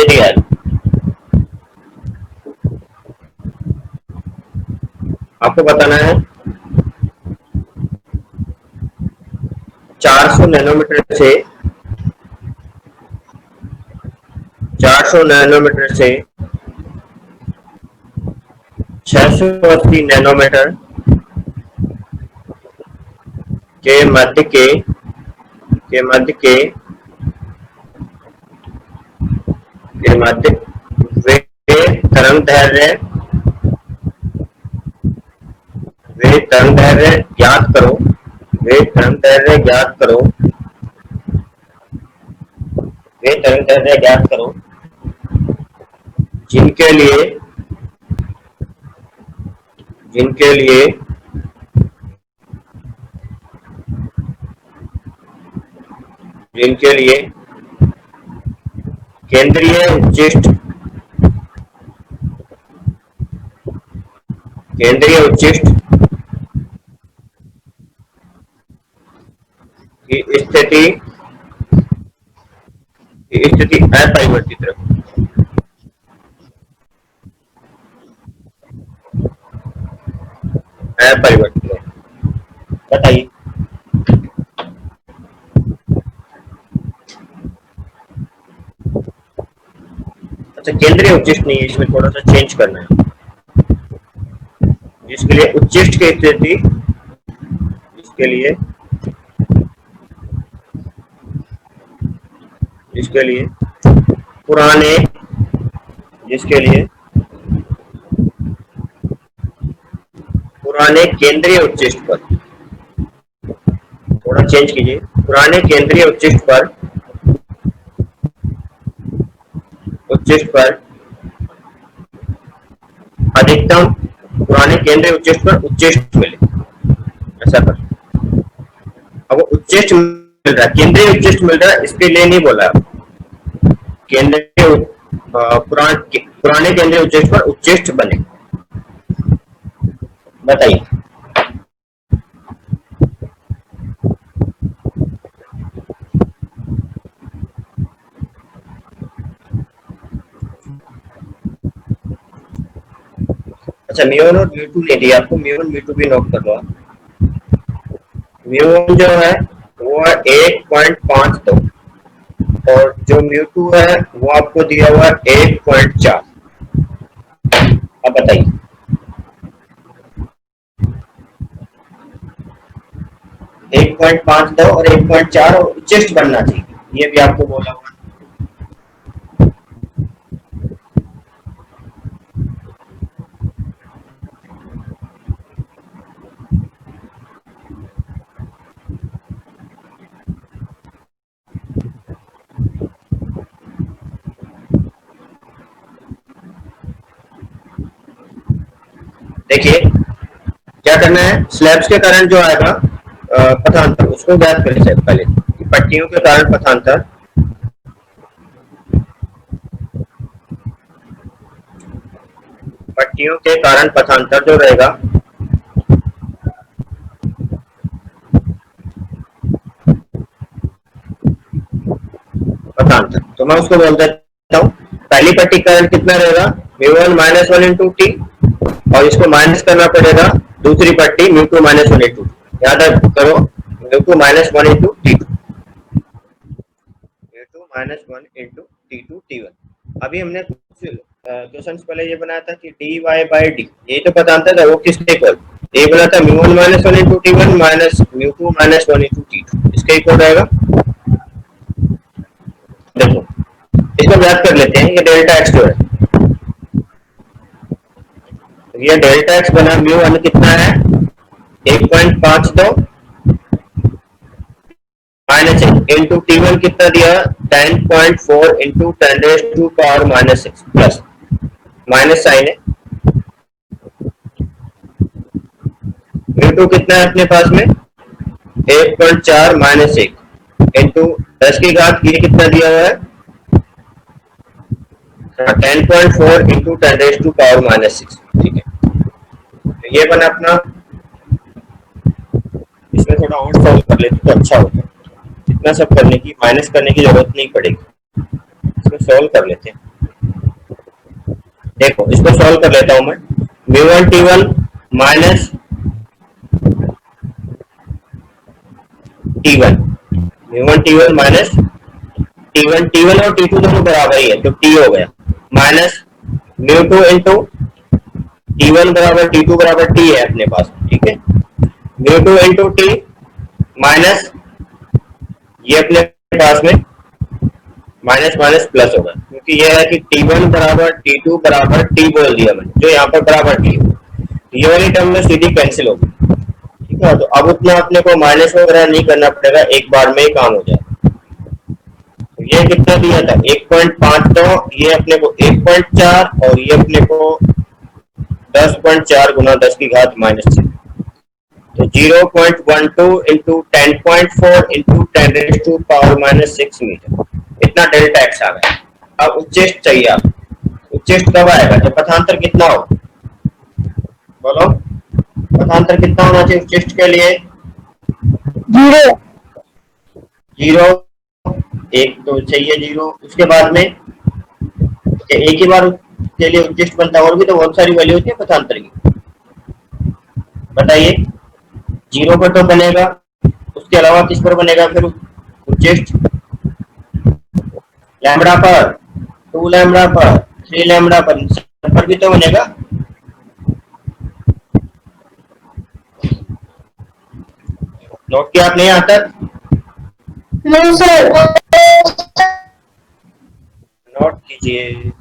Real. आपको बताना है 400 नैनोमीटर से 680 नैनोमीटर के मध्य वे तरंग दैर्ध्य ज्ञात करो। वे तरंग दैर्ध्य ज्ञात करो जिनके लिए केंद्रीय उच्चिष्ट की स्थिति अपरिवर्तित रखो। बताइए। अच्छा, केंद्रीय उच्चिष्ट नहीं है, इसमें थोड़ा सा चेंज करना है। इसके लिए उच्चिष्ट की स्थिति, इसके लिए पुराने केंद्रीय उच्चिष्ट पर, थोड़ा चेंज कीजिए, पुराने केंद्रीय उच्चिष्ट पर अधिकतम, पुराने केंद्रीय उच्चिष्ट पर उच्चिष्ट मिले, ऐसा कर। अब उच्चिष्ट मिल रहा है, केंद्रीय उच्चिष्ट मिल रहा है, इसके लिए नहीं बोला। पुराने केंद्रीय उच्चिष्ट पर उच्चिष्ट बने। बताइए। अच्छा, म्यू1 और म्यू2 नहीं दिया आपको, म्यू1 म्यू2 भी नोट कर लो। म्यू1 जो है वो है 1.52 और जो म्यू2 है वो आपको दिया हुआ है 1.4। अब बताइए। एक 1.52 और 1.4 और उच्चिष्ट बनना चाहिए, ये भी आपको बोला हुआ। देखिए क्या करना है, स्लैब्स के कारण जो आएगा पथांतर, उसको ज्ञात करें पहले। पट्टियों के कारण पथांतर, जो रहेगा पथांतर, तो मैं उसको बोल देता हूँ। पहली पट्टी कारण कितना रहेगा, म्यू1 माइनस 1 इंटू टी, और इसको माइनस करना पड़ेगा दूसरी पट्टी म्यू2 माइनस 1 इंटू, याद करो म्यू2 माइनस 1 इंटू टी2, म्यू2 माइनस 1 इंटू टी2 टी1। अभी हमने क्वेश्चन पहले ये बनाया था कि डी वाई बाई डी, ये तो पथांतर था, वो किसके इक्वल, ये बना था म्यू1 माइनस 1 इंटू टी1 माइनस म्यू2 माइनस 1 इंटू टी2, इसके इक्वल रहेगा। देखो इसको याद कर लेते हैं, ये डेल्टा एक्स जो है, ये डेल्टा एक्स बना म्यू1 कितना है 1.52 माइनस इंटू टी1 कितना दिया 10.4 into 10 raise to power minus 6 plus minus sign है। म्यू2 कितना है अपने पास में 1.4 माइनस 1 इंटू 10 की घात ये कितना दिया हुआ है 10.4 into 10 raise to power minus 6। ठीक है, तो ये बना अपना, इसमें थोड़ा और सॉल्व कर लेते तो अच्छा होगा, इतना सब करने की, माइनस करने की जरूरत नहीं पड़ेगी, इसमें सॉल्व कर लेते हैं। देखो इसको सॉल्व कर लेता हूं मैं। μ1 t1 minus t1, μ1 t1 minus t1 और t2 दोनों बराबर ही है तो t हो गया, माइनस μ2 इंटू t1 बराबर t2 बराबर t है अपने पास, ठीक है। μ2 इंटू t माइनस ये अपने पास में माइनस माइनस प्लस होगा, क्योंकि ये है कि t1 बराबर t2 बराबर t बोल दिया मैंने, जो यहाँ पर बराबर t है, ये वाली टर्म में सीधी कैंसिल होगी, ठीक है। तो अब उतना अपने को माइनस वगैरह नहीं करना पड़ेगा, एक बार में ही काम हो जाएगा। तो ये कितना दिया था 1.5, तो ये अपने को 1.4 और ये अपने को 10.4 गुना 10 की घात -6, तो 0.12 इंटू 10.4 इंटू 10⁻⁻⁶ मीटर, इतना डेल्टा एक्स आ गया। अब उच्चेष्ट चाहिए आप, उच्चेष्ट कब आएगा जब पथांतर कितना हो, बोलो पथांतर कितना होना चाहिए उच्चेष्ट के लिए? 0 0, एक तो चाहिए 0, उसके बाद में एक ही बार के लिए उच्चेष्ट बनता है, और भी तो बहुत सारी वैल्यू होती है पथांतर की, बताइए। 0 पर तो बनेगा, उसके अलावा किस पर बनेगा फिर उच्चेष्ट? लैम्बडा पर, 2 लैम्बडा पर, 3 लैम्बडा पर भी तो बनेगा। नोट किया आपने यहाँ तक? नहीं सर। नोट कीजिए।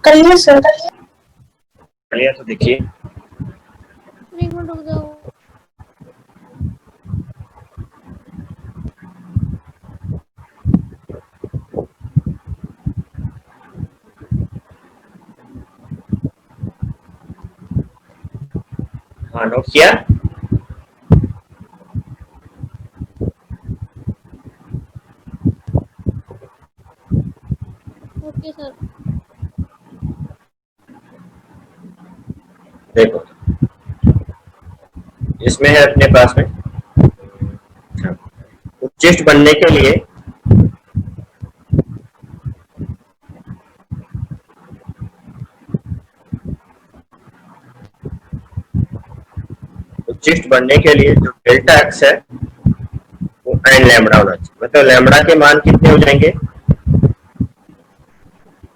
करिए सर। चलिए तो देखिए, एक मिनट रुक जाओ। हाँ नोट किया। Okay sir. देखो इसमें है अपने पास में उच्चेष्ट बनने के लिए जो डेल्टा एक्स है वो n लैम्बडा होना चाहिए, मतलब लैम्बडा के मान कितने हो जाएंगे?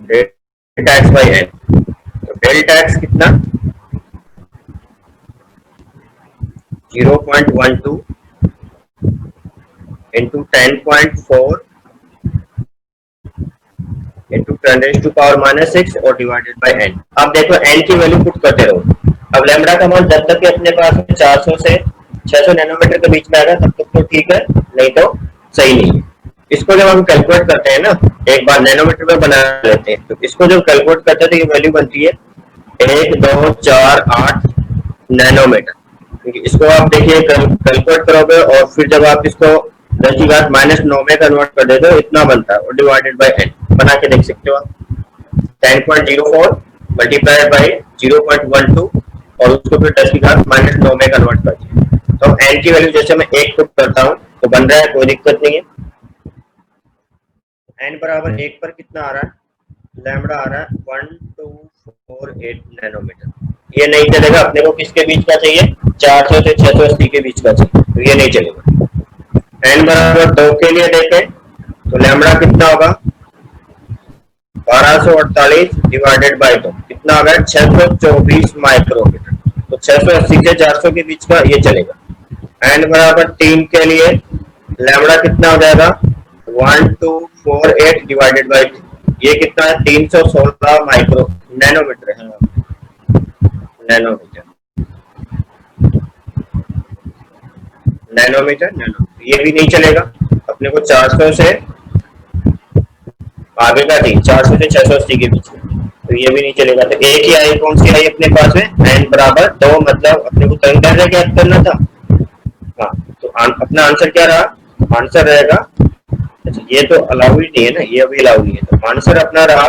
डेल्टा एक्स बाई एन, तो डेल्टा एक्स कितना 0.12 इंटू 10.4 इंटू 10⁻⁻⁶ और डिवाइडेड बाई n। अब देखो n की वैल्यू पुट करते रहो। अब लैम्बडा का मान जब तक कि अपने पास 400 से 600 नैनोमीटर के बीच में आएगा तब तक तो ठीक है, नहीं तो सही नहीं है। इसको जब हम कैलकुलेट करते हैं ना, एक बार नैनोमीटर में बना लेते हैं, तो इसको जब कैलकुलेट करते हैं तो ये वैल्यू बनती है 1248 नैनोमीटर। इसको आप देखिए कैलकुलेट करोगे और फिर जब आप इसको 10 की घात -9 में कन्वर्ट कर देते हो इतना बनता है, और डिवाइडेड बाई n बना के देख सकते हो आप। 10.04 मल्टीप्लाइड बाई 0.12 और उसको फिर 10 की घात -9 में कन्वर्ट कर दिया, तो n की वैल्यू जैसे मैं 1 पुट करता हूँ तो बन रहा है, कोई दिक्कत नहीं है। n बराबर 1 पर कितना आ रहा है? लैम्बडा आ रहा है 1248 नैनोमीटर। ये नहीं चलेगा, अपने को किसके बीच का चाहिए? 400 से 680 के बीच का चाहिए, तो ये नहीं चलेगा। n बराबर 2 के लिए देखें तो लैम्बडा कितना होगा? 1248 डिवाइडेड बाई 2 कितना आ गया? 624 माइक्रोमीटर। तो 680 से 400 के बीच का ये चलेगा। n बराबर 3 के लिए लैम्बडा कितना हो जाएगा? 1248 डिवाइडेड बाई 2, ये कितना है? 316 माइक्रो नैनोमीटर है, नैनोमीटर नैनोमीटर नैनोमीटर, ये भी नहीं चलेगा। अपने को 400 से आगे का थी, 400 से 680 के बीच में, तो ये भी नहीं चलेगा। तो एक ही आई, कौन सी आई अपने पास में? n बराबर 2, मतलब अपने को टर्म क्या ज्ञात करना था? अपना आंसर क्या रहा? आंसर रहेगा, अच्छा ये तो अलाउ ही नहीं है ना, ये अभी अलाउ नहीं है, तो आंसर अपना रहा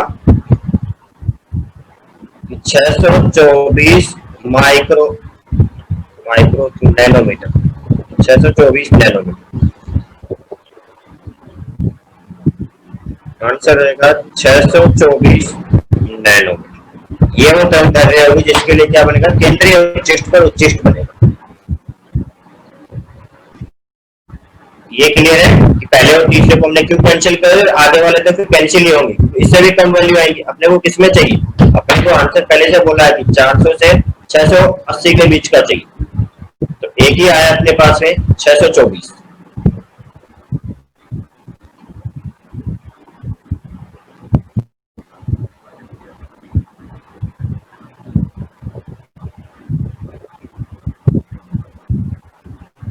624 micro micro nanometer, 624 nanometer answer रहेगा, 624 नैनोमीटर। ये हम टर्म कर रहे हैं जिसके लिए क्या बनेगा? केंद्रीय उच्चिष्ट पर उच्चिष्ट बनेगा। ये क्लियर है कि पहले और तीसरे को हमने क्यों कैंसिल कर, आगे वाले तो फिर कैंसिल ही होंगे, इससे भी कम वैल्यू आएगी। अपने को किसमें चाहिए? अपने को आंसर पहले से बोला है कि 400 से 680 के बीच का चाहिए, तो एक ही आया अपने पास में 624।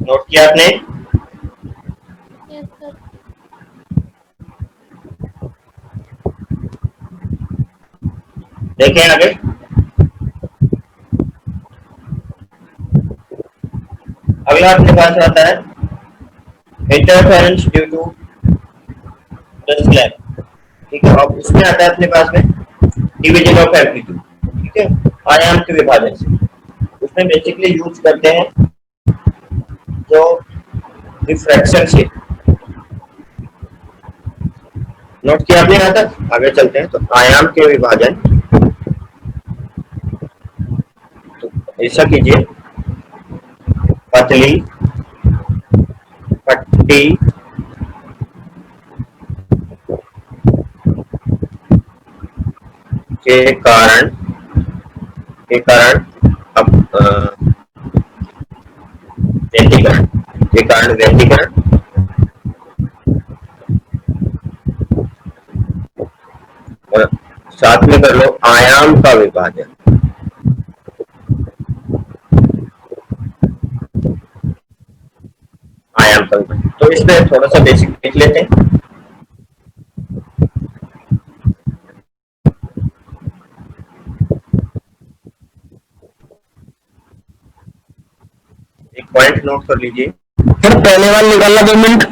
नोट किया आपने? Yes sir. देखें आगे, अगला अपने पास आता है interference due to the slab. ठीक है, अब उसमें आता है अपने पास में डिवीजन ऑफ एम्पलीट्यूड। ठीक है, आयाम के विभाजन से उसमें बेसिकली यूज करते हैं जो रिफ्रैक्शन से। नोट किया आपने यहाँ तक? आगे चलते हैं, तो आयाम के विभाजन, तो ऐसा कीजिए, पतली पट्टी के कारण अब व्यतिकरण के कारण व्यतिकरण और साथ में कर लो आयाम का विभाजन। आयाम का विभाजन, तो इसमें थोड़ा सा बेसिक देख लेते हैं। एक पॉइंट नोट कर लीजिए, फिर पहले वाला निकालना 2 मिनट।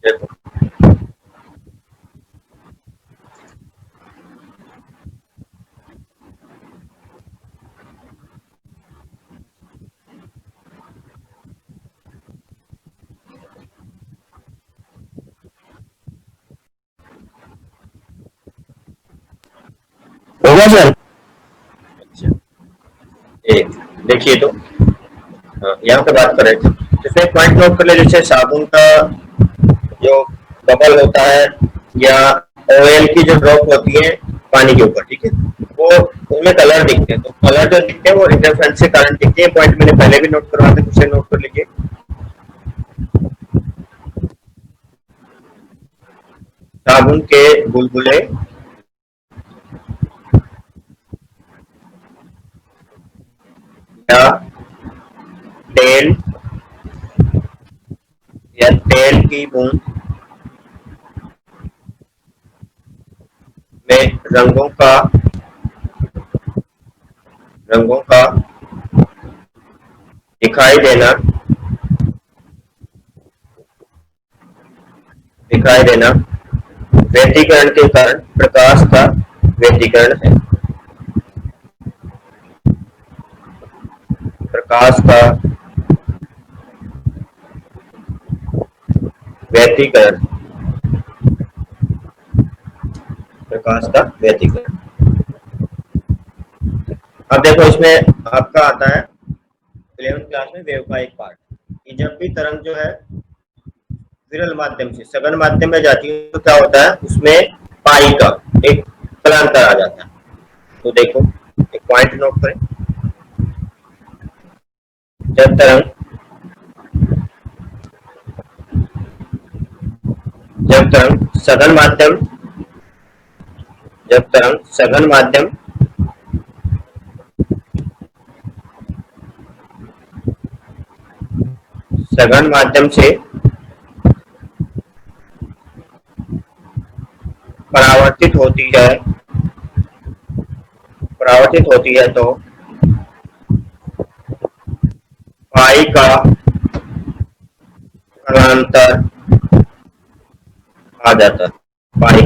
देखो होगा सर? अच्छा, एक देखिए, तो यहाँ पे बात कर रहे थे, इसमें पॉइंट नोट कर ले, जैसे साबुन का जो बबल होता है या ऑयल की जो ड्रॉप होती है पानी के ऊपर, ठीक है, वो उसमें कलर दिखते हैं, तो कलर जो दिखते हैं वो इंटरफेरेंस के कारण दिखते हैं। पॉइंट मैंने पहले भी नोट करवाया था, उसे नोट कर लीजिए। साबुन के बुलबुले या तेल या तेल की बूंद में रंगों का दिखाई देना व्यतिकरण के कारण प्रकाश का व्यतिकरण है। प्रकाश का व्यतिकरण, प्रकाश का व्यतिकरण। अब देखो, इसमें आपका आता है 11th क्लास में वेव का एक पार्ट, कि जब भी तरंग जो है विरल माध्यम से सघन माध्यम में जाती है तो क्या होता है, उसमें पाई का एक कलांतर आ जाता है। तो देखो एक पॉइंट नोट करें, जब तरंग सघन माध्यम से परावर्तित होती है तो पाई का कलांतर आ जाता है, पाई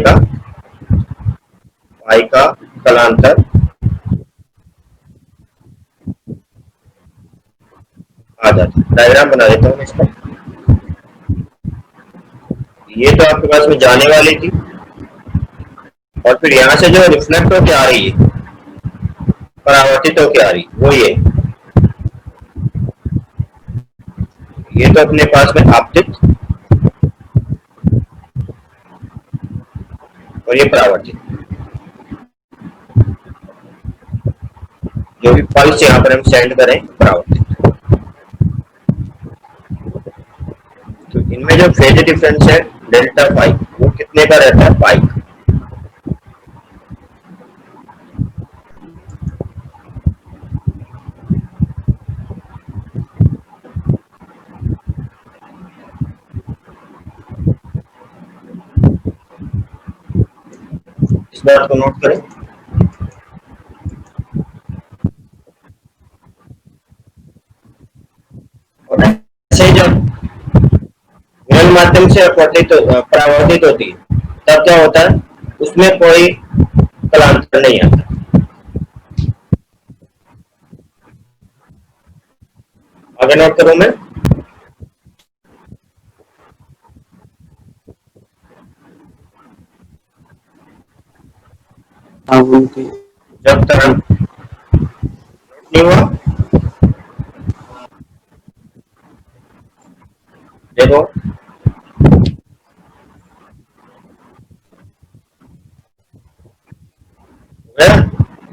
का कलांतर आ जाता है। डायग्राम बना देता हूँ इसका। ये तो आपके पास में जाने वाली थी, और फिर यहां से जो रिफ्लेक्ट होके आ रही है, परावर्तित होके आ रही है, वो ये तो अपने पास में आपतित और ये परावर्तित, जो भी पल्स यहाँ पर हम सेंड करें परावर्तित। तो इनमें जो फेज डिफरेंस है डेल्टा पाई, वो कितने का रहता है? पाई। इस बात को नोट करें। और ऐसे जब विरल माध्यम से परावर्तित होती है, तब क्या होता है? उसमें कोई कलांतर नहीं आता। आगे नोट करूं मैं। जब तरंग नहीं हुआ, देखो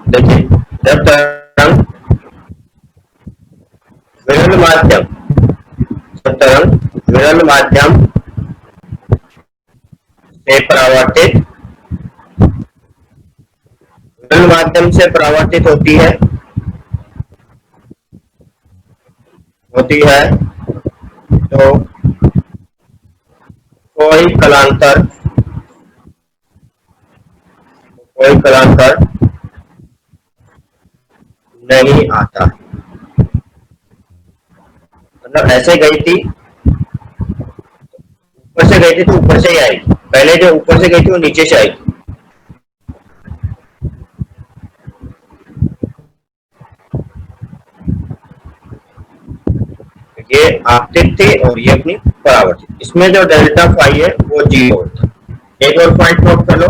देखिए, जब तरंग विरल माध्यम जब तरंग विरल माध्यम से परावर्तित विरल माध्यम से परावर्तित होती है तो कोई कलांतर नहीं आता। मतलब ऐसे गई थी, ऊपर से गई थी तो ऊपर से ही आएगी, पहले जो ऊपर से गई थी वो नीचे से आएगी। ये आपतित थी और ये अपनी परावर्तित। इसमें जो डेल्टा फाई है वो 0 होता है। एक और पॉइंट नोट कर लो,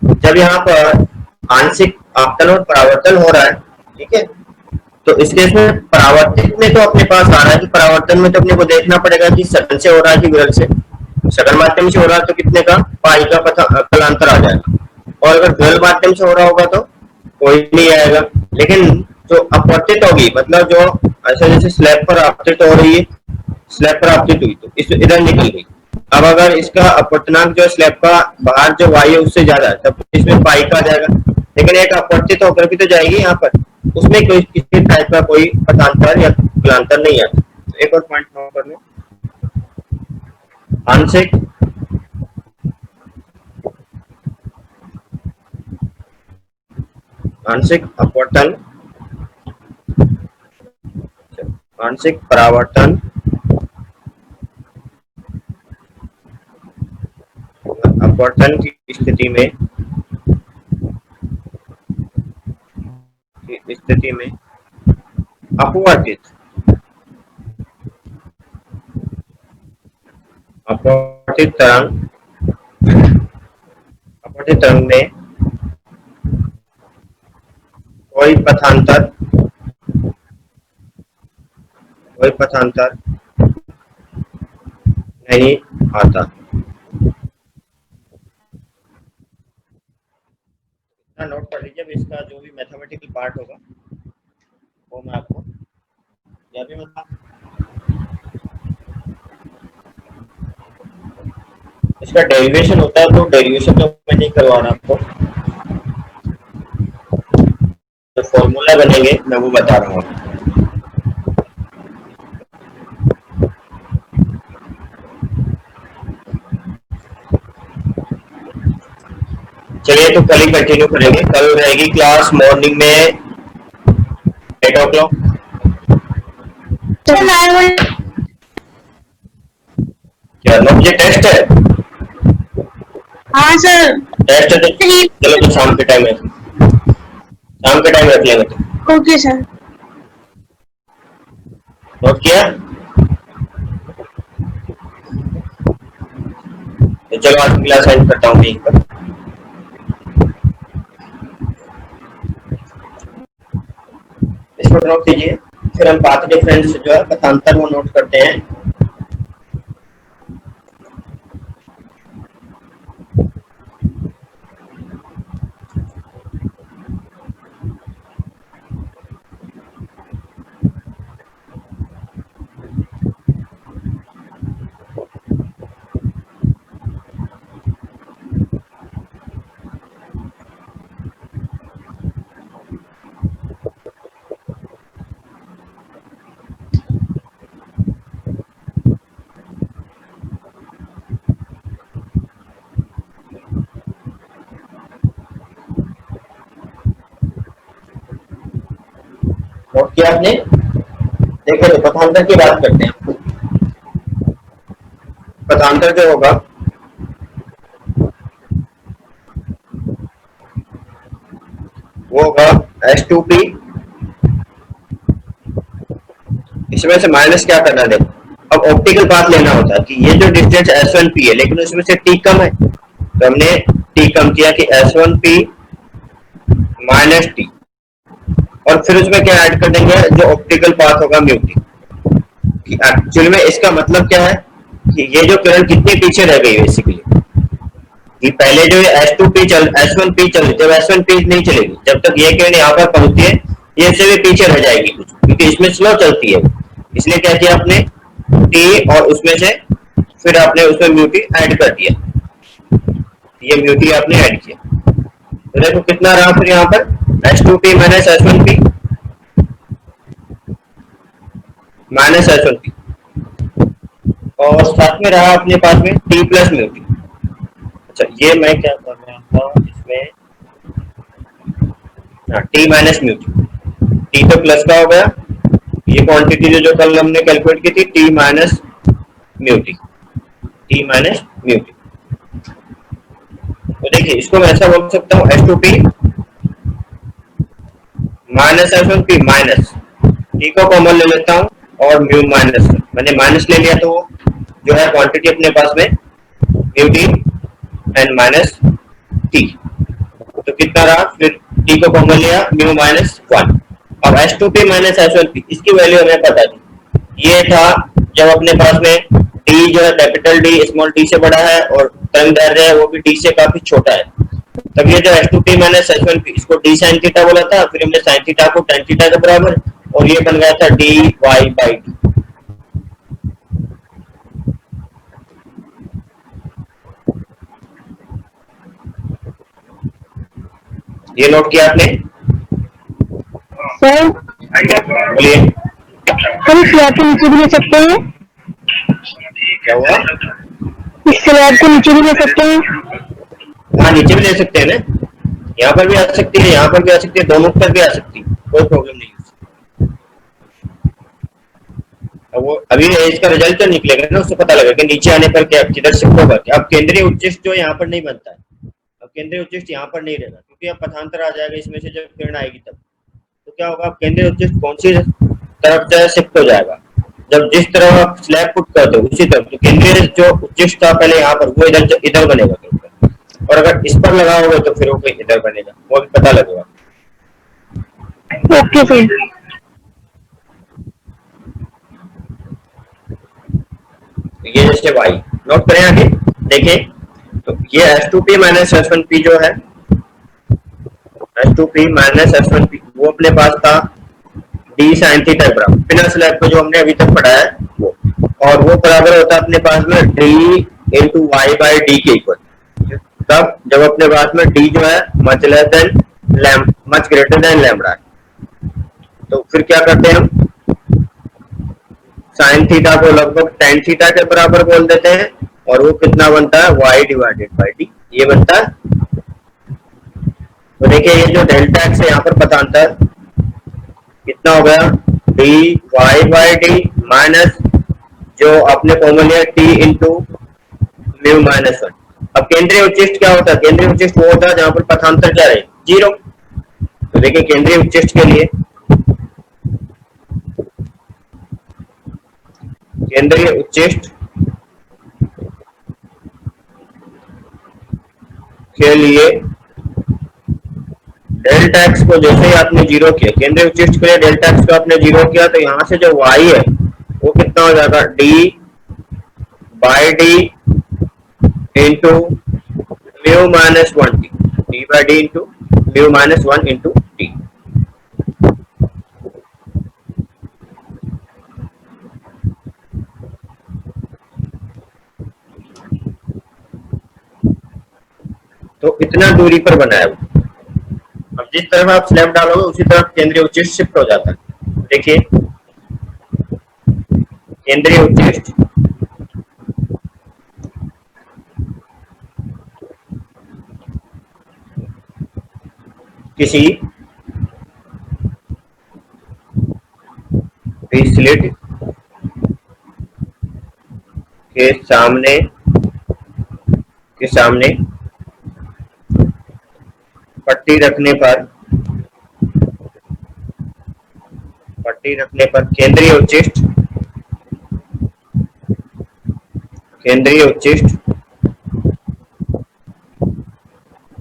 जब यहाँ पर आंशिक आपतन और परावर्तन हो रहा है, ठीक है, तो इस केस में परावर्तित में तो अपने पास आ रहा है कि परावर्तन में तो अपने को देखना पड़ेगा कि सघन से हो रहा है कि विरल से। सघन माध्यम से हो रहा है तो कितने का? पाई का कलांतर आ जाएगा। और अगर विरल माध्यम से हो रहा होगा तो कोई नहीं आएगा। लेकिन जो अपवर्तित होगी, मतलब जो ऐसे जैसे स्लैब पर आपतित हो रही है, स्लैब पर आपतित हुई तो इस इधर निकल गई। अब अगर इसका अपवर्तनांक जो स्लैब का बाहर जो वाई है उससे ज्यादा है, तब इसमें पाई का आ जाएगा। लेकिन एक अपवर्तित होकर भी तो जाएगी यहाँ पर, उसमें कोई किसी टाइप का कोई पथांतर या कलांतर नहीं आता। तो एक और पॉइंट नोट कर लो, आंशिक अपवर्तन, आंशिक परावर्तन, अपवर्तन की स्थिति में अपवर्तित तरंग में कोई पथांतर नहीं आता। नोट कर लीजिए। अब इसका जो भी मैथमेटिकल पार्ट होगा वो मैं आपको या भी बता, इसका डेरिवेशन होता है तो डेरिवेशन तो मैं नहीं करवा रहा आपको, जो फॉर्मूला बनेंगे मैं वो बता रहा हूँ। चलिए तो कल ही कंटिन्यू करेंगे। कल रहेगी क्लास मॉर्निंग में 8 o'clock। क्या नोट ये टेस्ट है? हाँ सर। टेस्ट है तो चलो तो शाम के टाइम है, शाम के टाइम रख लेंगे। तो ओके सर। नोट किया? तो चलो आज क्लास एंड करता हूँ यहीं पर। इसको नोट कीजिए, फिर हम पाथ डिफरेंस जो है पथांतर वो नोट करते हैं। नोट किया आपने? देखो तो पथांतर की बात करते हैं। पथांतर क्या होगा? वो होगा S2P, इसमें से माइनस क्या करना है? अब ऑप्टिकल पाथ लेना होता है कि ये जो डिस्टेंस S1P है लेकिन उसमें से T कम है, तो हमने T कम किया कि S1P माइनस T, और फिर उसमें क्या ऐड कर देंगे? जो ऑप्टिकल पाथ होगा म्यू T। एक्चुअली में इसका मतलब क्या है कि ये जो किरण कितनी पीछे रह गई है बेसिकली, कि पहले जो S2P S1P चल, जब S1P नहीं चलेगी, जब तक ये किरण यहाँ पर पहुंचती है ये इससे भी पीछे रह जाएगी कुछ, क्योंकि इसमें स्लो चलती है। इसलिए क्या किया आपने? T और उसमें से फिर आपने उसमें म्यू T ऐड कर दिया, ये म्यू T आपने ऐड किया। तो देखो कितना रहा फिर यहाँ पर S2P minus S1P minus S1P, और साथ में रहा अपने पास में T प्लस म्यू T। अच्छा ये मैं क्या कर रहा था इसमें, T minus mu T, T तो प्लस का हो गया, ये क्वांटिटी जो कल हमने कैलकुलेट की थी T minus mu T, T minus mu T। तो देखिए इसको मैं ऐसा बोल सकता हूँ S2P minus S1P minus T को कॉमन ले लेता हूँ और म्यू माइनस, मैंने माइनस ले लिया तो जो है क्वांटिटी अपने पास में mu T and minus T, तो कितना रहा? फिर T को कॉमन लिया म्यू माइनस 1। अब S2P माइनस S1P इसकी वैल्यू हमें पता थी, ये था जब अपने पास में D जो है कैपिटल D स्मॉल d से बड़ा है और तरंगदैर्घ्य है वो भी D से काफी छोटा है, तब ये जो S2P माइनस S1P इसको D sin थीटा बोला था, फिर हमने sin थीटा को tan थीटा के बराबर, और ये बन गया था dy by d। ये नोट किया आपने? सर बोलिए हम स्लैब को नीचे भी ले सकते हैं, क्या हुआ? इस स्लैब को नीचे भी ले सकते हैं। हाँ नीचे भी ले सकते हैं ना, यहाँ पर भी आ सकती है, यहाँ पर भी आ सकती है, दोनों पर भी आ सकती है, कोई प्रॉब्लम नहीं है। अब वो अभी इसका रिजल्ट तो निकलेगा ना, उससे पता लगेगा कि नीचे आने पर क्या किधर शिफ्ट होगा। अब केंद्रीय उच्चिष्ट जो यहाँ पर नहीं बनता है, अब केंद्रीय उच्चिष्ट यहाँ पर नहीं रहेगा क्योंकि अब पथांतर आ जाएगा इसमें से, जब किरण आएगी तब तो क्या होगा? केंद्रीय उच्चिष्ट कौन सी तरफ से शिफ्ट हो जाएगा? जब जिस तरह आप स्लैब पुट करते हो उसी तरफ, तो केंद्रीय जो उच्चिष्ट था पहले यहाँ पर वो इधर बनेगा, और अगर इस पर लगाओगे तो फिर वो इधर बनेगा, वो भी पता लगेगा। Okay sir. ये जैसे y नोट करें आगे देखें, तो ये S2P माइनस S1P जो है, S2P माइनस S1P वो अपने पास था D sin थीटा बराबर, बिना स्लैब को जो हमने अभी तक पढ़ा है वो, और वो बराबर होता है अपने पास में D into y by D के इक्वल। तब जब अपने पास में D जो है मच ग्रेटर देन लैम्बडा, तो फिर क्या करते हैं हम? साइन थीटा को लगभग tan थीटा के बराबर बोल देते हैं, और वो कितना बनता है? y डिवाइडेड बाई d, ये बनता है। तो देखिए ये जो डेल्टा एक्स है यहाँ पर पथांतर कितना हो गया? dy बाई d माइनस जो आपने कॉमन लिया T into mu minus one. अब केंद्रीय उच्चिष्ट क्या होता है? केंद्रीय उच्चिष्ट वो होता है जहां पर पथांतर क्या रहे? जीरो। तो देखिए केंद्रीय उच्चिष्ट के लिए, केंद्रीय उच्चिष्ट के लिए डेल्टा एक्स को जैसे ही आपने जीरो किया, केंद्रीय उच्चिष्ट के लिए डेल्टा एक्स को आपने जीरो किया, तो यहां से जो y है वो कितना हो जाएगा? d by D into mu minus one T, D by D into mu minus one into T. तो इतना दूरी पर बनाया वो। अब जिस तरफ आप स्लैब डालोगे उसी तरफ केंद्रीय उच्चिष्ट शिफ्ट हो जाता है। देखिए केंद्रीय उच्चिष्ट किसी भी स्लिट के सामने पट्टी रखने पर केंद्रीय उच्चिष्ट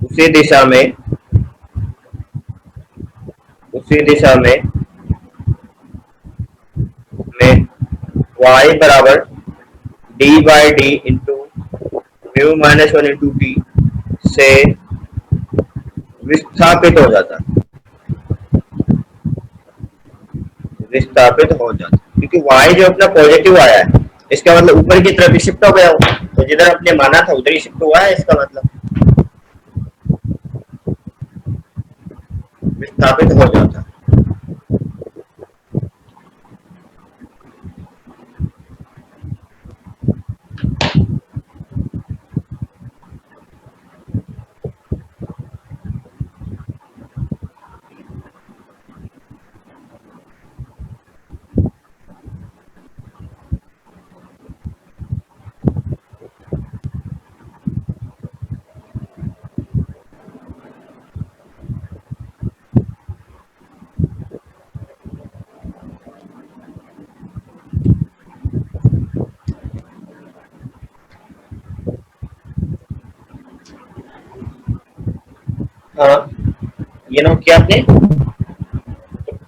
उसी दिशा में y बराबर d by D into mu minus one into T से विस्थापित हो जाता है, क्योंकि y जो अपना पॉजिटिव आया है इसका मतलब ऊपर की तरफ शिफ्ट हो गया हो, तो जिधर आपने माना था उधर ही शिफ्ट हुआ है, इसका मतलब विस्थापित हो जाता है। हाँ, ये नोट किया आपने? तो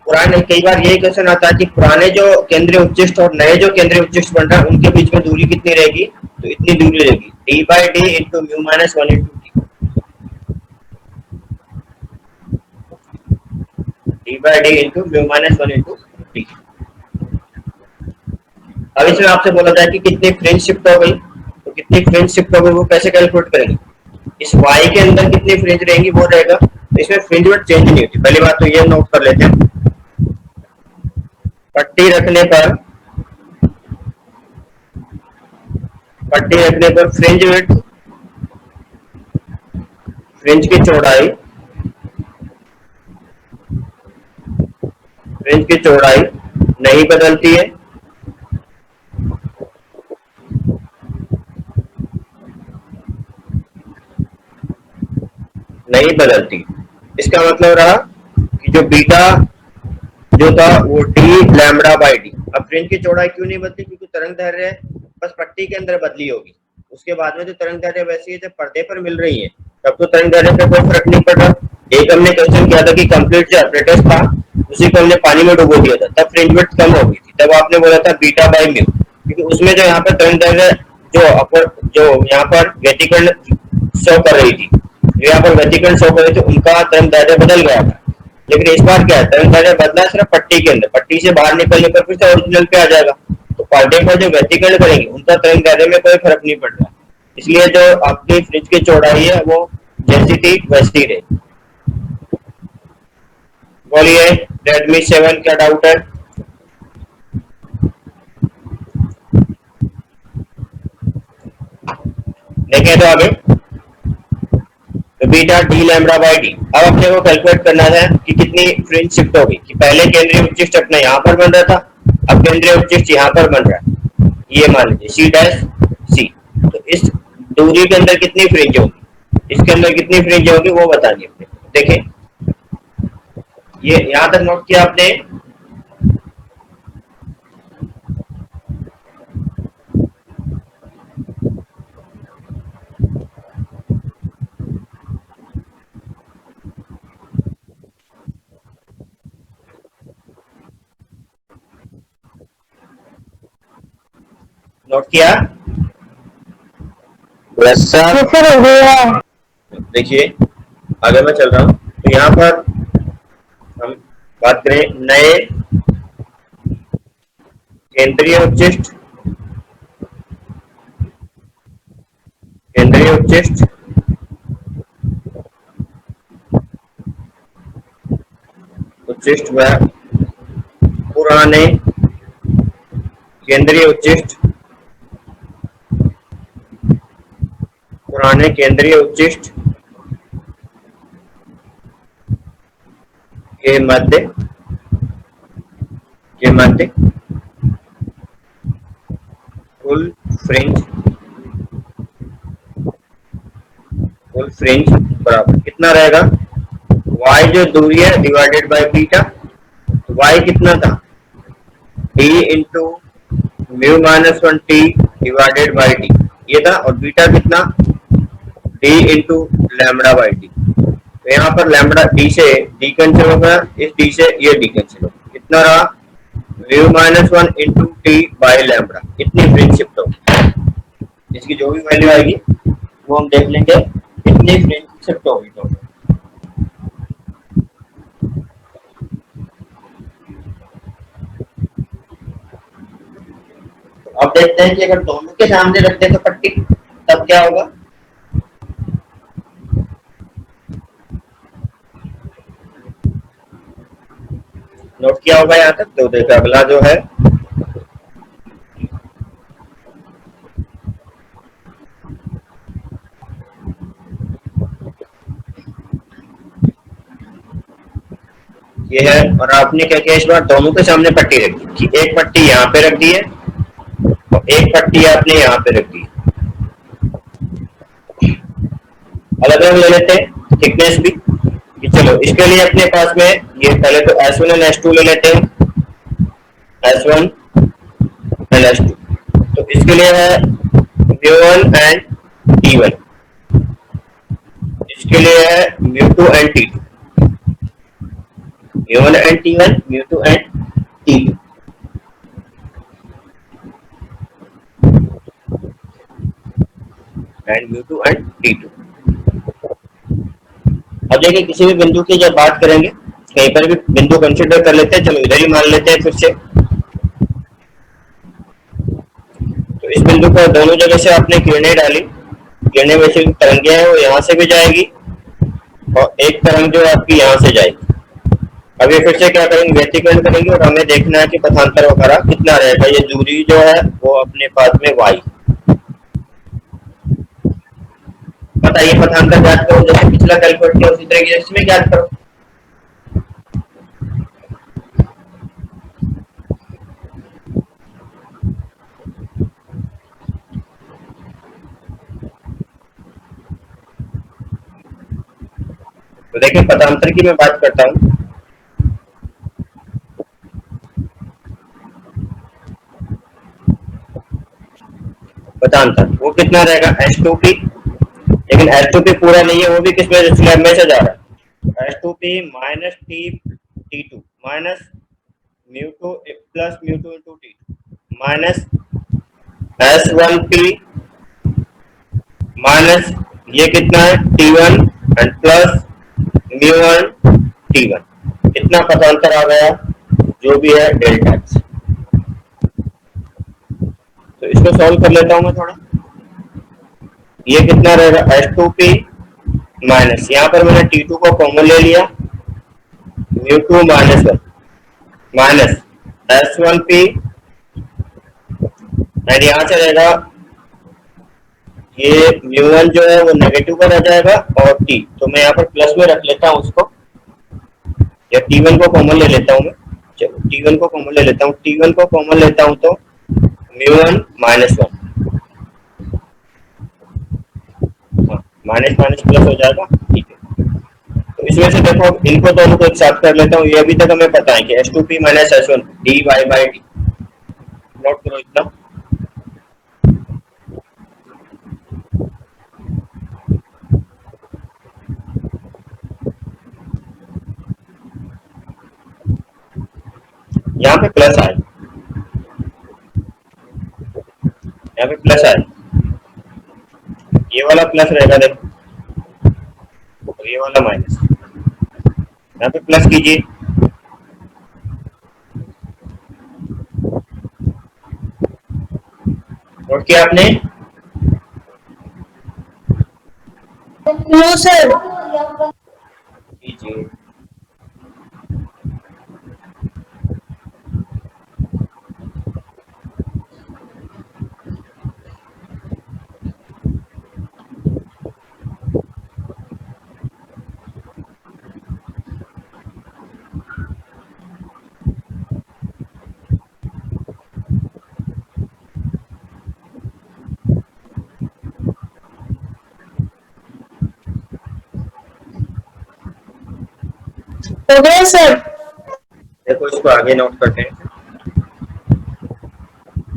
पुराने कई बार यही क्वेश्चन आता है कि पुराने जो केंद्रीय उच्चिष्ट और नए जो केंद्रीय उच्चिष्ट बन रहा है उनके बीच में दूरी कितनी रहेगी? तो इतनी दूरी रहेगी, D by D into mu minus one into T, D by D into mu minus one into T. अब इसमें आपसे बोला जाए कि कितनी फ्रिंज शिफ्ट हो गई, तो कितनी फ्रिंज शिफ्ट हो गई वो कैसे कैलकुलेट करेंगे? इस y के अंदर कितनी फ्रिंज रहेंगी वो रहेगा, तो इसमें फ्रिंज वर्ड चेंज नहीं होती। पहली बात तो ये नोट कर लेते हैं, पट्टी रखने पर फ्रिंज विड्थ, फ्रिंज की चौड़ाई नहीं बदलती है, इसका मतलब रहा कि जो बीटा जो था वो डी लैम्बडा बाई डी। अब फ्रिंज की चौड़ाई क्यों नहीं बदली? क्योंकि तरंग दैर्घ्य बस पट्टी के अंदर बदली होगी, उसके बाद में जो तरंग दैर्घ्य वैसी है जब पर्दे पर मिल रही है तब तो तरंग दैर्घ्य पे कोई फर्क नहीं पड़ रहा। एक हमने क्वेश्चन किया था कि कंप्लीट जो एपरेटस था उसी को हमने पानी में डुबो दिया था, तब फ्रिंज विड्थ कम हो गई थी, तब आपने बोला था बीटा बाई म्यू, क्योंकि उसमें जो यहाँ पर तरंग दैर्घ्य जो यहाँ पर व्यतिकरण शो कर रही थी, यहाँ पर व्यतिकरण शो कर रही थी, उनका तरंग दैर्घ्य बदल गया था। लेकिन इस बार क्या है, तरंग दैर्घ्य बदला सिर्फ पट्टी के अंदर, पट्टी से बाहर निकलने पर फिर से ओरिजिनल पे आ जाएगा, तो पर्दे पर जो व्यतिकरण करेंगे उनका तरंग दैर्घ्य में कोई फर्क नहीं पड़ रहा, इसलिए जो आपकी फ्रिंज की चौड़ाई है वो जैसी थी वैसी रहे। बोलिए रेडमी 7 क्या डाउट है? देखें तो आगे, तो beta D lambda by D. अब अपने को कैलकुलेट करना है कि कितनी फ्रिंज शिफ्ट होगी, कि पहले केंद्रीय उच्चिष्ट अपना यहाँ पर बन रहा था, अब केंद्रीय उच्चिष्ट यहाँ पर बन रहा है, ये मान लीजिए सी डैश सी। तो इस दूरी के अंदर कितनी फ्रिंज होगी, इसके अंदर कितनी फ्रिंज होगी वो बतानी है। देखिए ये यहां तक नोट किया आपने। नोट किया? यस सर हो गया। देखिए आगे मैं चल रहा हूँ। तो यहाँ पर हम बात करें नए केंद्रीय उच्चिष्ट, केंद्रीय उच्चिष्ट उच्चिष्ट व पुराने केंद्रीय उच्चिष्ट, पुराने केंद्रीय उच्चिष्ट के मध्य कुल फ्रिंज बराबर कितना रहेगा, y जो दूरी है डिवाइडेड बाय बीटा। तो y कितना था, d into mu minus 1t divided by d ये था, और बीटा कितना d into lambda by D. तो यहाँ पर लैम्बडा d से d कैंसिल होगा, इस d से ये d कैंसिल होगा, कितना रहा mu minus 1 into T by lambda. इतनी फ्रिंज शिफ्ट होगी, इसकी जो भी वैल्यू आएगी वो हम देख लेंगे, इतनी फ्रिंज शिफ्ट होगी टोटल। अब देखते हैं कि अगर दोनों के सामने रख दें तो पट्टी तब क्या होगा। नोट किया होगा यहाँ तक? तो देखो अगला जो है ये है, और आपने क्या किया इस बार दोनों के सामने पट्टी रख दी कि एक पट्टी यहाँ पे रख दी है और एक पट्टी आपने यहाँ पे रख दी। अलग अलग ले लेते हैं थिकनेस भी कि चलो इसके लिए अपने पास में ये पहले तो S1 और S2 ले लेते हैं, S1 और S2। तो इसके लिए है μ1 एंड T1, इसके लिए है μ2 and T2, μ1 and T1, μ2 and T2। And μ2 and T2। अब देखिए किसी भी बिंदु की जब बात करेंगे, कहीं पर भी बिंदु कंसीडर कर लेते हैं, चलो इधर ही मान लेते हैं फिर से। तो इस बिंदु पर दोनों जगह से आपने किरणें डाली, किरणें में से तरंगे हैं वो यहाँ से भी जाएगी और एक तरंग जो आपकी यहाँ से जाएगी। अब ये फिर से क्या करेंगे, व्यतिकरण करेंगे और हमें देखना है कि पथांतर वगैरह कितना रहेगा। ये दूरी जो है वो अपने पास में y, बताइए पथांतर ज्ञात करो, जैसे पिछला कैलकुलेट किया उसी तरह की इसमें ज्ञात करो। तो देखिए पथांतर की मैं बात करता हूँ। पथांतर वो कितना रहेगा S2p, लेकिन S2p पूरा नहीं है, वो भी किसमें स्लैब में से जा रहा है, S2p minus T2 minus μ2 plus μ2 into T2 minus S1p minus ये कितना है T1 एंड प्लस μ1 T1। कितना पथांतर आ गया, जो भी है डेल्टा x। तो इसको सॉल्व कर लेता हूं मैं थोड़ा। ये कितना रहेगा S2p माइनस, यहाँ पर मैंने T2 को कॉमन ले लिया, μ2 माइनस 1 माइनस S1p एंड यहाँ से रहेगा ये μ1 जो है वो नेगेटिव पर आ जाएगा और T, तो मैं यहाँ पर प्लस में रख लेता हूँ उसको, या T1 को कॉमन ले लेता हूँ मैं। चलो T1 को कॉमन ले लेता हूँ, T1 को कॉमन लेता हूँ तो म्यू1 -1, माइनस माइनस प्लस हो जाएगा, ठीक है। तो इसमें से देखो इनको दोनों को एक साथ कर लेता हूँ। ये अभी तक हमें पता है कि S2P minus S1 dy by D, note करो इतना। यहाँ पे प्लस आए, यहाँ पे प्लस आए, ये वाला प्लस रहेगा देखो, और ये वाला माइनस। यहाँ पे प्लस कीजिए, नोट किया आपने? No sir. कीजिए। हो गया सर। देखो इसको आगे नोट करते हैं।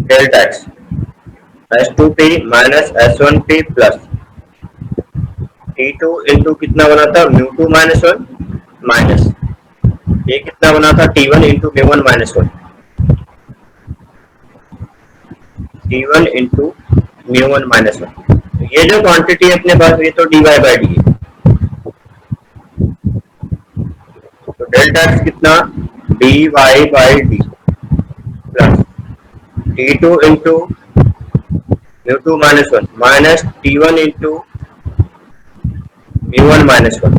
Delta x S2P minus S1P plus T2 into कितना बना था, म्यू2 -1 माइनस ये कितना बना था, T1 इंटू म्यू1 -1, T1 इंटू म्यू1 -1। ये जो क्वांटिटी है अपने पास, ये तो dy बाई डी है। तो डेल्टा एक्स कितना, dy by D plus T2 into म्यू2 -1 माइनस T1 इंटू म्यू1 -1।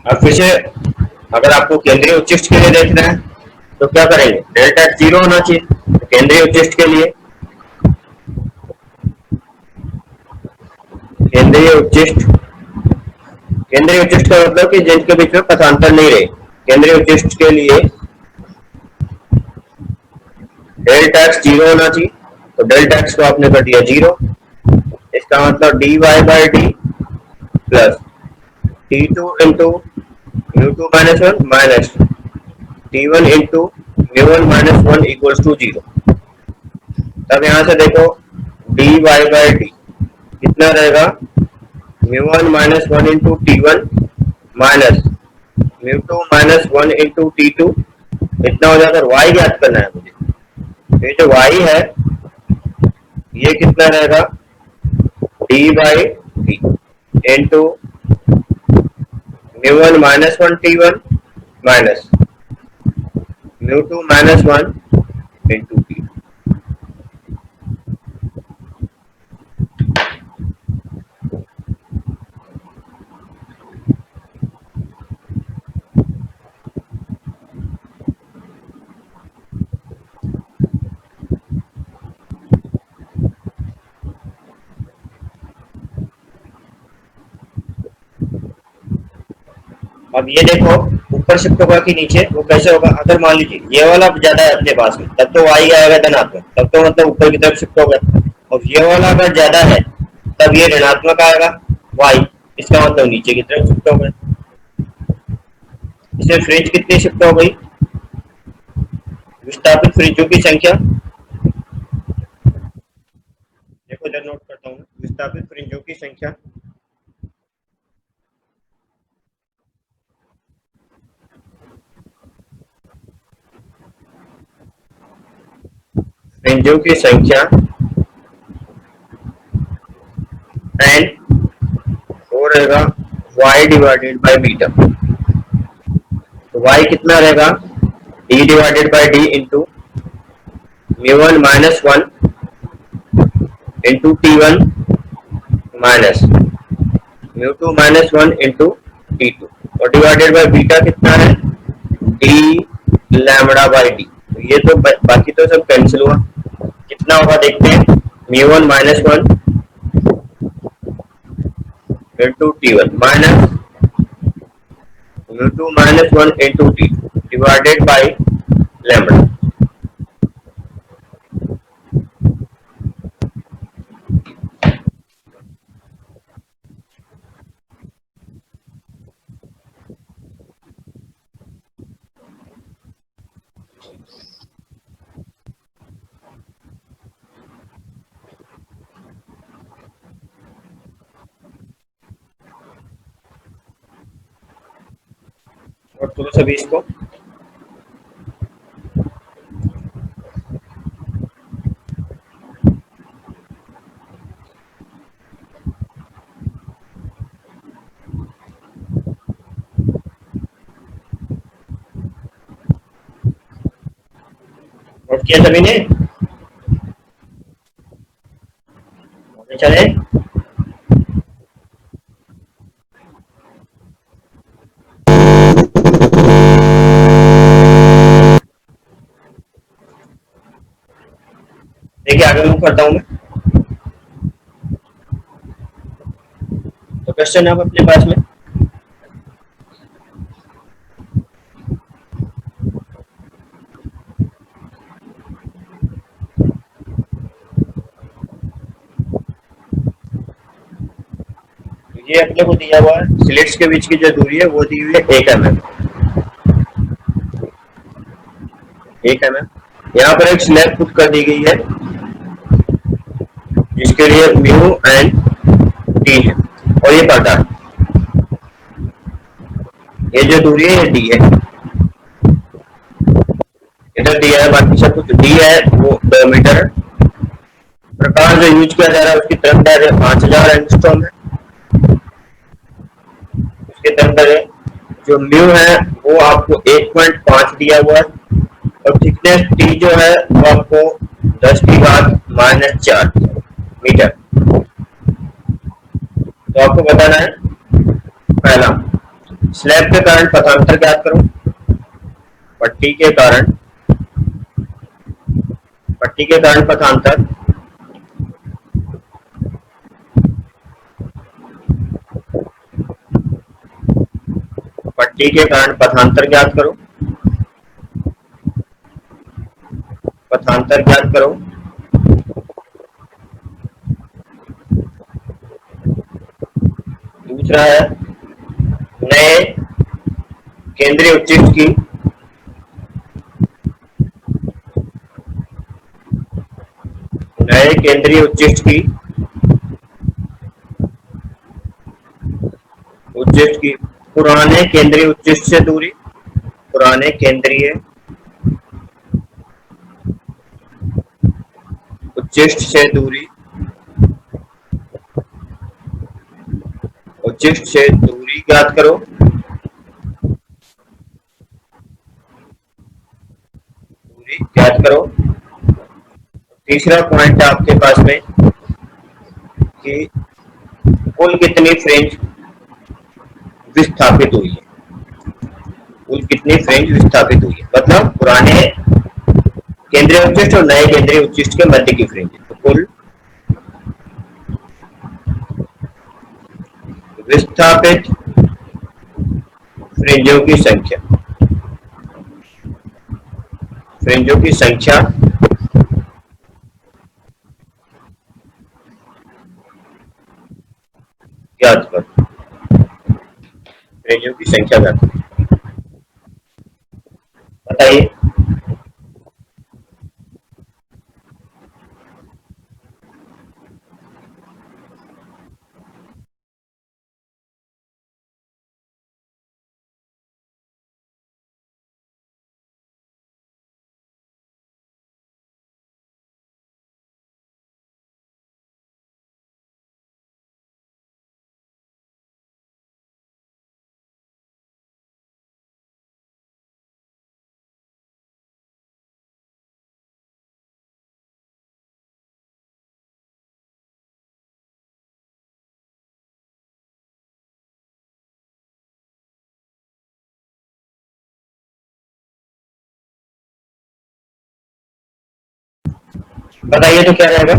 अब फिर से अगर आपको केंद्रीय उच्चिष्ट के लिए देखना है तो क्या करेंगे, डेल्टा एक्स 0 होना चाहिए। तो केंद्रीय उच्चिष्ट के लिए, केंद्रीय उच्चिष्ट का मतलब कि जिनके बीच में पथांतर नहीं रहे, केंद्रीय उच्चिष्ट के लिए डेल्टा एक्स 0 होना चाहिए। तो डेल्टा एक्स को आपने कर दिया 0, इसका मतलब dy by D plus T2 into म्यू2 -1 माइनस T1 इंटू म्यू1 -1 इक्वल्स टू 0। तब यहाँ से देखो dy बाई डी कितना रहेगा, म्यू1 -1 इंटू T1 माइनस म्यू2 -1 इंटू T2, इतना हो जाकर y ज्ञात करना है मुझे। ये जो y है ये कितना रहेगा, dy बाई डी इंटू म्यू1 -1 T1 माइनस म्यू2 -1 इंटू T। अब ये देखो ऊपर शिफ्ट होगा कि नीचे, वो कैसे होगा, अगर मान लीजिए ये वाला ज्यादा है अपने पास में, तब तो y आएगा धनात्मक, तब तो मतलब ऊपर की तरफ शिफ्ट होगा। और ये वाला अगर ज्यादा है तब ये ऋणात्मक आएगा y, इसका मतलब नीचे की तरफ शिफ्ट होगा। इसमें फ्रिंज कितनी शिफ्ट हो गई, विस्थापित फ्रिंजों की संख्या, देखो जब नोट करता हूँ, विस्थापित फ्रिंजों की संख्या फ्रिंजों की संख्या n वो रहेगा y डिवाइडेड बाई बीटा। तो y कितना रहेगा, d divided by D into म्यू1 -1 इंटू T1 माइनस म्यू2 -1 इंटू T2, और डिवाइडेड बाई बीटा कितना है, d लैम्बडा बाई डी। तो ये तो बाकी तो सब कैंसिल हुआ, कितना होगा देखते हैं। म्यू1 -1 इंटू T1 माइनस म्यू2 -1 into T divided by lambda. और करो सभी इसको। नोट किया सभी ने? चले। देखिए आगे मूव करता हूं मैं। तो क्वेश्चन अब अपने पास में ये अपने को दिया हुआ है, स्लिट्स के बीच की जो दूरी है वो दी हुई है 1 mm। 1 mm। यहाँ पर एक स्लैब पुट कर दी गई है जिसके लिए म्यू एंड टी है और ये पर्दा है। ये जो दूरी है ये डी है, इधर दिया है, बाकी सब कुछ डी है, वो 2 मीटर है। प्रकाश जो यूज किया जा रहा है उसकी तरंगदैर्घ्य 5000 एंगस्ट्रॉम है। उसके तरंगदैर्घ्य जो म्यू है वो आपको 1.5 दिया हुआ है और थिकनेस टी जो है वो आपको 10⁻⁻⁴ मीटर। तो आपको बताना है पहला, स्लैब के कारण पथांतर ज्ञात करो। पट्टी के कारण पथांतर, पट्टी के कारण पथांतर ज्ञात करो। पथांतर ज्ञात करो। दूसरा है नए केंद्रीय उच्चिष्ट की नए केंद्रीय उच्चिष्ट की पुराने केंद्रीय उच्चिष्ट से दूरी। पुराने केंद्रीय उच्चिष्ट से दूरी, उच्चिष्ट से दूरी ज्ञात करो। दूरी ज्ञात करो। तीसरा पॉइंट है आपके पास में कि कुल कितनी फ्रिंज विस्थापित हुई है। कुल कितनी फ्रिंज विस्थापित हुई है मतलब पुराने केंद्रीय उच्चिष्ट और नए केंद्रीय उच्चिष्ट के मध्य की फ्रिंज। तो कुल विस्थापित फ्रिंजों की संख्या, फ्रिंजों की संख्या ज्ञात करो। फ्रिंजों की संख्या ज्ञात करो। बताइए। बताइए तो क्या रहेगा?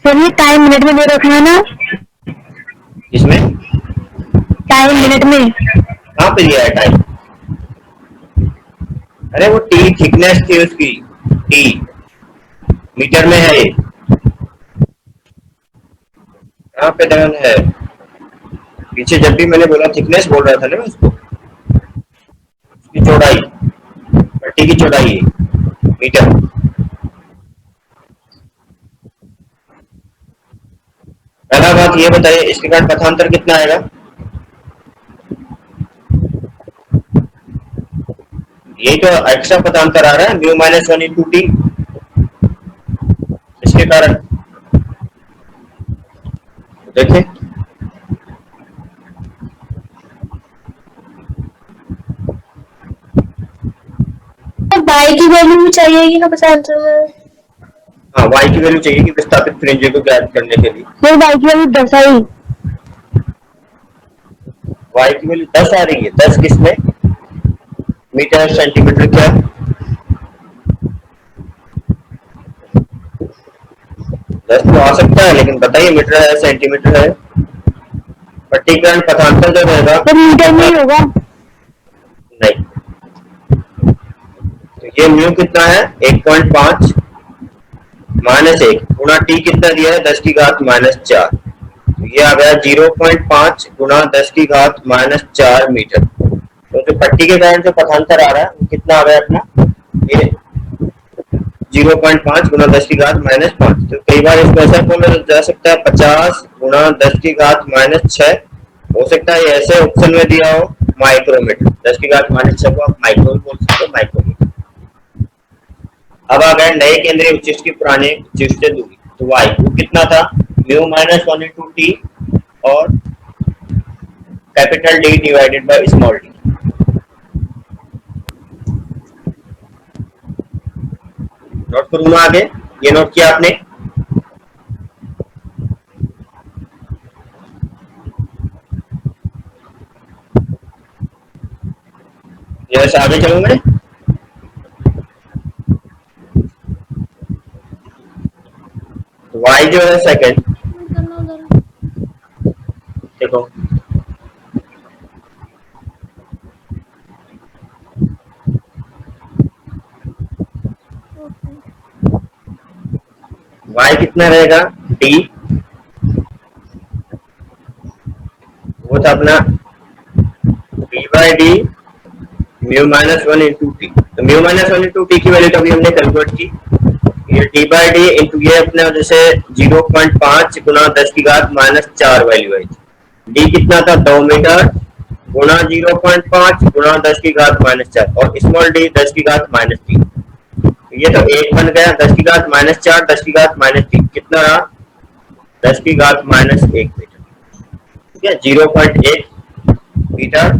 सर ये टाइम मिनट में दे रखा है ना? इसमें टाइम मिनट में। कहाँ पे दिया है टाइम? अरे वो टी थिकनेस थी उसकी, टी मीटर में है ये, कहाँ पे डन है? पीछे जब भी मैंने बोला थिकनेस बोल रहा था ना मैं उसको, उसकी चौड़ाई, पट्टी की चौड़ाई है मीटर। पहला बात ये बताइए, इसके कारण पथांतर कितना आएगा? यही तो एक्स्ट्रा पथांतर आ रहा है, म्यू माइनस 1/2t, इसके कारण देखिए बाई की वैल्यू भी चाहिएगी ना बस आंसर में। हाँ, y की वैल्यू चाहिए कि विस्थापित फ्रिंज को ज्ञात करने के लिए। सर बाई की वैल्यू 10 आई। y की वैल्यू 10 आ रही है। 10 किसमें? मीटर सेंटीमीटर क्या? दस तो आ सकता है, लेकिन बताइए मीटर है सेंटीमीटर है? पट्टीकरण पथांतर जो रहेगा सर मीटर में ही होगा। नहीं, तो ये म्यू कितना है? 1.5 माइनस 1 गुणा टी कितना दिया है? 10 की घात माइनस 4, तो ये आ गया 0.5 गुणा 10 की घात माइनस 4 मीटर। तो जो पट्टी के कारण जो पथांतर आ रहा है वो कितना आ गया अपना? ये 0.5 गुणा 10 की घात माइनस 5। तो कई बार इसको ऐसा बोला जा सकता है 50 गुणा 10 की घात माइनस 6, हो सकता है ऐसे ऑप्शन में दिया हो माइक्रोमीटर, 10 की घात माइनस 6 को आप माइक्रो बोल सकते हो, माइक्रोमीटर। अब आ गए नए केंद्रीय उच्चिष्ट की पुराने उच्चिष्ट से दूरी, तो y वो कितना था? म्यू माइनस 1/2t और capital D divided by small d। Note करूंगा आगे, ये नोट किया आपने? जैसे आगे चलूंगा तो y जो है सेकंड, देखो y कितना रहेगा? d, वो था अपना d by D mu minus 1/2t। तो म्यू माइनस 1/2t की वैल्यू कभी हमने कैलकुलेट की, ये d बाई डी इंटू ये अपने जैसे 0.5 गुणा 10 की घात माइनस 4 वैल्यू है। d कितना था? 2 मीटर गुणा 0.5 गुणा 10 की घात माइनस 4, और स्मॉल d 10 की घात माइनस 3। ये तो एक बन गया, 10 की घात माइनस 4 10 की घात माइनस 3 कितना रहा? 10 की घात माइनस 1 मीटर, ठीक है, 0.1 मीटर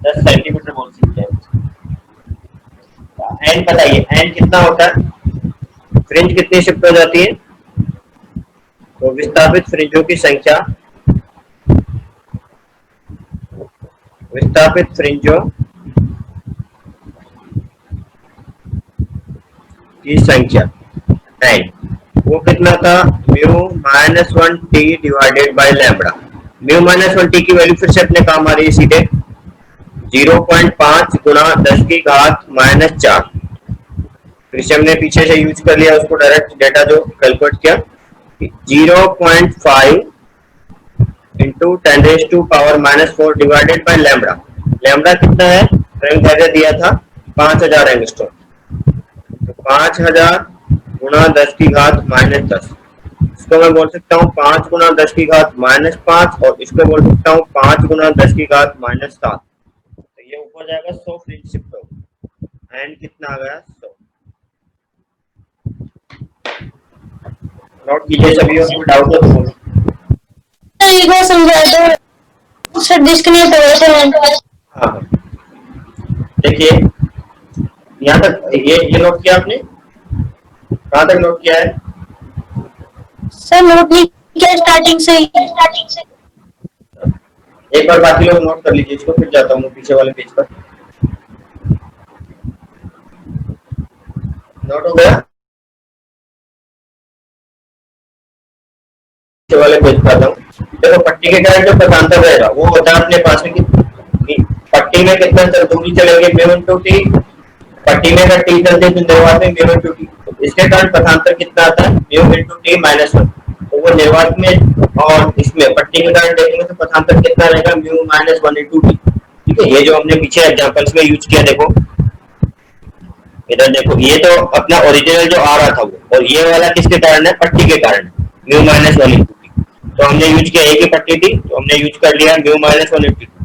10 सेंटीमीटर बोल सकते हैं। एन बताइए, एन कितना होता है? फ्रिंज कितनी शिफ्ट हो जाती है? तो विस्थापित फ्रिंजों की संख्या, विस्थापित फ्रिंजों की संख्या एन, वो कितना था? Mu minus 1t divided by lambda. Mu minus 1t की वैल्यू फिर से अपने काम आ रही है सीधे 0.5 गुणा 10 की घात माइनस 4, फिर से हमने पीछे से यूज कर लिया उसको, डायरेक्ट डेटा जो कैलकुलेट किया 0.5 into 10⁻⁴ divided by lambda. Lambda कितना है? रंग दिया था 5000 एंगस्ट्रॉम, तो 5000 गुणा 10 की घात माइनस 10, इसको मैं बोल सकता हूँ 5 गुणा 10 की घात माइनस 5, और इसको बोल सकता हूँ 5 गुणा 10 की घात माइनस 7। तो ये ऊपर जाएगा 100 फ्रिंज शिफ्ट होगा। एंड कितना आ गया? 100। नोट कीजिए सभी, और कोई डाउट हो तो बोलो। इनको समझा दो सर, डिस्कनेक्ट हो गया था। हाँ, देखिए यहाँ तक ये नोट किया आपने? कहाँ तक नोट किया है? सर नोट नहीं किया स्टार्टिंग से ही। एक बार बाकी लोग नोट कर लीजिए इसको, फिर जाता हूँ पीछे वाले पेज पर। नोट हो गया? पीछे वाले पेज पर आता हूँ। देखो पट्टी के कारण जो पदांतर रहेगा वो होता है अपने पास में कि पट्टी में कितना दूरी चलेंगे म्यू इंटू टी, पट्टी में अगर टी चलते तो निर्वात में म्यू इंटू टी, इसके कारण पदांतर कितना आता है mu into T minus one. तो वो निर्वात में और इसमें पट्टी के कारण देखेंगे तो पदांतर कितना रहेगा mu minus one into T. ठीक है, ये जो हमने पीछे एग्जांपल्स में यूज किया, देखो इधर देखो, ये तो अपना ओरिजिनल जो आ रहा था वो, और ये वाला किसके कारण है, पट्टी के कारण, mu minus one into T. तो हमने यूज किया एक ही पट्टी थी तो हमने यूज कर लिया mu minus one into T.